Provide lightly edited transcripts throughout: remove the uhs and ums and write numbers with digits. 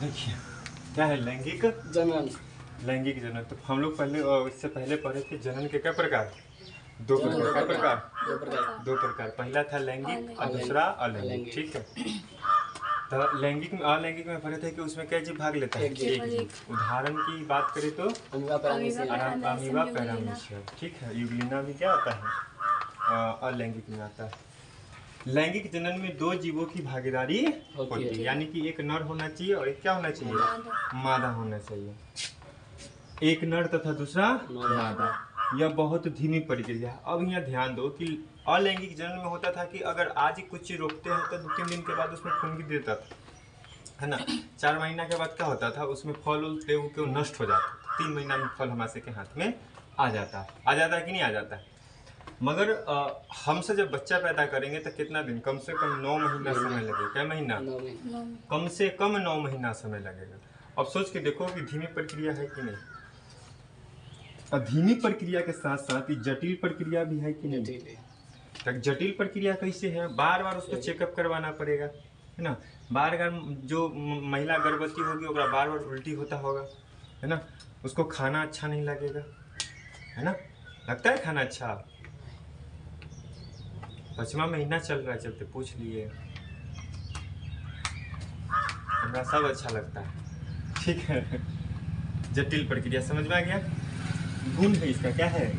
देखिए क्या है लैंगिक जनन। लैंगिक जनन। तो हम लोग पहले इससे पहले पढ़े थे जनन के क्या प्रकार, दो जनन प्रकार। क्या प्रकार? दो प्रकार। दो प्रकार। पहला था लैंगिक और दूसरा अलैंगिक। ठीक है। तो लैंगिक में अलैंगिक में पढ़े थे कि उसमें क्या जीव भाग लेता है? एक जीव। एक जीव। उदाहरण की बात करें तो अमीबा पैरामीशियम। Amoeba paramecium. ठीक है। यूग्लिना भी क्या आता है? अलैंगिक में आता है। लैंगिक जनन में दो जीवों की भागीदारी होती है, यानी कि एक नर होना चाहिए और एक क्या होना चाहिए? मादा होना चाहिए। एक नर तथा दूसरा मादा। यह बहुत धीमी प्रक्रिया है। अब यहाँ ध्यान दो कि अलैंगिक जनन में होता था कि अगर आज ही कुछ चीज रोकते हैं तो 2-3 दिन के बाद उसमें फुंगी देता था, है ना। 4 महीना के बाद क्या होता था? उसमें फल उल टेऊ के नष्ट हो जाता था। 3 महीना में फल हमारे के हाथ में आ जाता है। आ जाता है कि नहीं आ जाता है? मगर हमसे जब बच्चा पैदा करेंगे तो कितना दिन? कम से कम 9 महीना समय लगेगा। क्या महीना? कम से कम 9 महीना समय लगेगा। अब सोच के देखो कि धीमी प्रक्रिया है कि नहीं। धीमी प्रक्रिया के साथ साथ जटिल प्रक्रिया भी है कि नहीं? तक जटिल प्रक्रिया कैसे है? बार बार उसको चेकअप करवाना पड़ेगा, है ना। बार बार जो महिला गर्भवती होगी ओकरा बार बार उल्टी होता होगा, है ना। उसको खाना अच्छा नहीं लगेगा, है ना। लगता है खाना अच्छा? 5वां महीना चल रहा है, चलते पूछ लिए। हमरा सब अच्छा लगता है। ठीक है। जटिल प्रक्रिया समझ में आ गया। गुण है इसका, क्या है?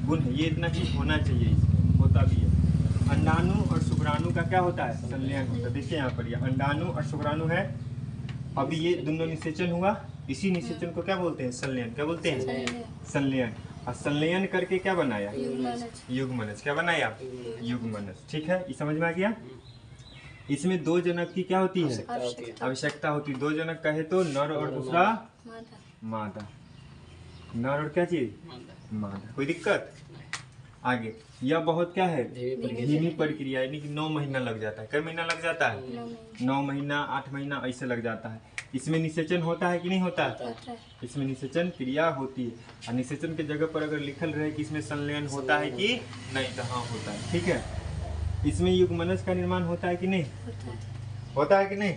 गुण है। ये इतना चीज होना चाहिए, इसमें होता भी है। अंडाणु और शुक्राणु का क्या होता है? संलयन होता है। देखिए यहाँ पर ये अंडाणु और शुक्राणु है। अभी ये दोनों निषेचन हुआ, इसी निषेचन को क्या बोलते हैं? संलयन। क्या बोलते हैं? संलयन। और संलयन करके क्या बनाया? युग्मनज। क्या बनाया? युग्मनज। ठीक है, ये समझ में आ गया। इसमें 2 जनक की क्या होती है? आवश्यकता होती है। 2 जनक कहे तो नर और दूसरा मादा। नर और क्या चीज? मादा। कोई दिक्कत? आगे यह बहुत क्या है? धीमी प्रक्रिया, यानी कि 9 महीना लग जाता है। कई महीना लग जाता है? 9 महीना 8 महीना ऐसे लग जाता है। इसमें निषेचन होता है कि नहीं होता? इसमें निषेचन क्रिया होती है। और निषेचन के जगह पर अगर लिखल रहे कि इसमें संलयन होता है कि नहीं, तो हाँ होता है। ठीक है। इसमें युग्मनज का निर्माण होता है कि नहीं? होता है कि नहीं?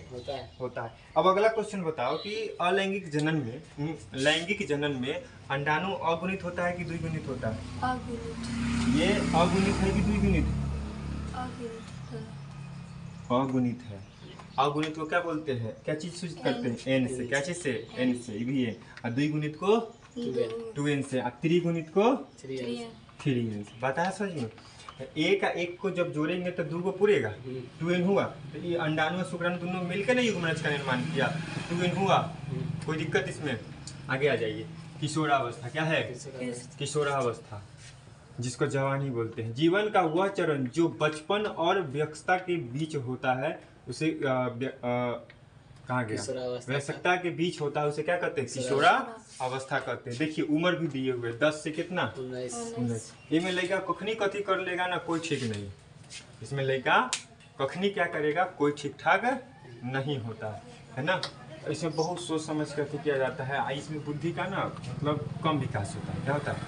होता है। अब अगला क्वेश्चन बताओ कि अलैंगिक जनन में, लैंगिक जनन में अंडाणु अगुणित होता है कि द्विगुणित होता है? अगुणित। ये अगुणित है कि द्विगुणित? अगुणित है। अगुणित को क्या बोलते हैं? क्या चीज सूचित करते हैं? एन से। क्या चीज से? एन से भी है। और द्विगुणित को 2n से। और त्रिगुणित को 3n से। बताया समझ में? एक का एक को जब जोड़ेंगे तो 2 को पूरेगा, 2n हुआ। तो ये अंडाणु और शुक्राणु दोनों मिलकर ना युग्मनज का निर्माण किया, 2n हुआ। कोई दिक्कत इसमें? आगे आ जाइए। किशोरावस्था। क्या है? किशोरावस्था, जिसको जवानी बोलते हैं। जीवन का वह चरण जो बचपन और वयस्कता के बीच होता है उसे कहाँ गया? वयस्कता के बीच होता है उसे क्या कहते हैं? किशोरा अवस्था कहते हैं। देखिए उम्र भी दिए हुए 10 से कितना? 19। इसमें लड़का कखनी कथी कर लेगा ना, कोई ठीक नहीं। इसमें लड़का कखनी क्या करेगा, कोई ठीक ठाक नहीं होता है ना। इसमें बहुत सोच समझ कर किया जाता है। इसमें बुद्धि का ना मतलब कम विकास होता है। क्या होता है?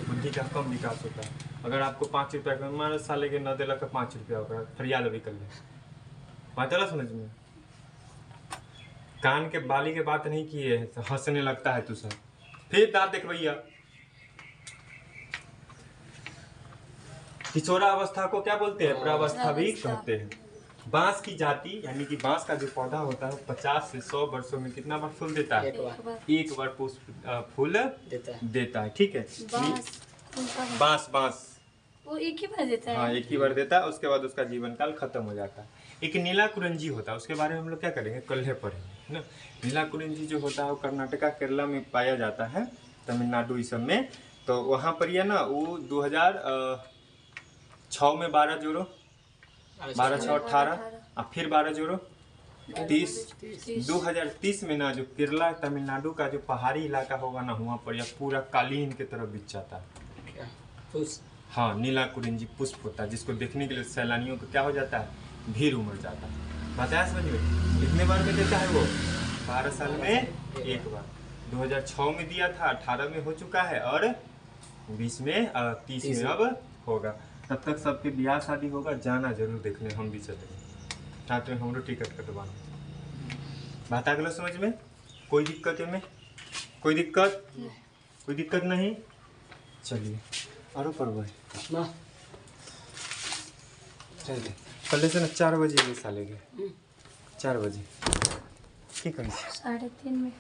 बुद्धि का कम विकास होता है। अगर आपको 5 रुपया का मान साले के न दिला का 5 रुपया होगा, फरियाद अभी कर ले। बात चला समझ में? कान के बाली के बात नहीं किए, हंसने लगता है तू सब। फिर दांत देख भैया। किशोरा अवस्था को क्या बोलते हैं? प्रावस्था भी कहते हैं। बांस की जाति, यानी कि बांस का जो पौधा होता है 50 से 100 वर्षों में कितना बार फूल देता है? एक बार फूल देता है। ठीक है। बांस वो एक ही बार देता है। हाँ, एक ही बार देता है। उसके बाद उसका जीवन काल खत्म हो जाता है। एक नीला कुरंजी होता है, उसके बारे में हम लोग क्या करेंगे? कल पढ़ेंगे, है ना। नीला कुरंजी जो होता है वो कर्नाटका केरला में पाया जाता है, तमिलनाडु इस सब में। तो वहाँ पर ये ना वो 2006 में 12 जोड़ो, 12/6/18 और फिर 12 जोड़ो 30। 2030 में ना जो केरला तमिलनाडु का जो पहाड़ी इलाका होगा ना, वहाँ पर यह पूरा कालीन की तरफ बिछ जाता है। हाँ, नीला कुरिंजी पुष्प होता है, जिसको देखने के लिए सैलानियों को क्या हो जाता है? भीड़ उमड़ जाता है। बताया समझ में? कितने बार में देता है वो? 12 साल में एक बार। 2006 में दिया था, 18 में हो चुका है और 20 में 30 में अब होगा। तब तक सबके ब्याह शादी होगा, जाना जरूर देखने, हम भी चलेंगे। साथ में हम लोग टिकट कटवाना। बात आ गलो समझ में? कोई दिक्कत है में? कोई दिक्कत नहीं। चलिए और पर ना चलिए कल से ना 4 बजे साले के 4 बजे ठीक है 3:30 में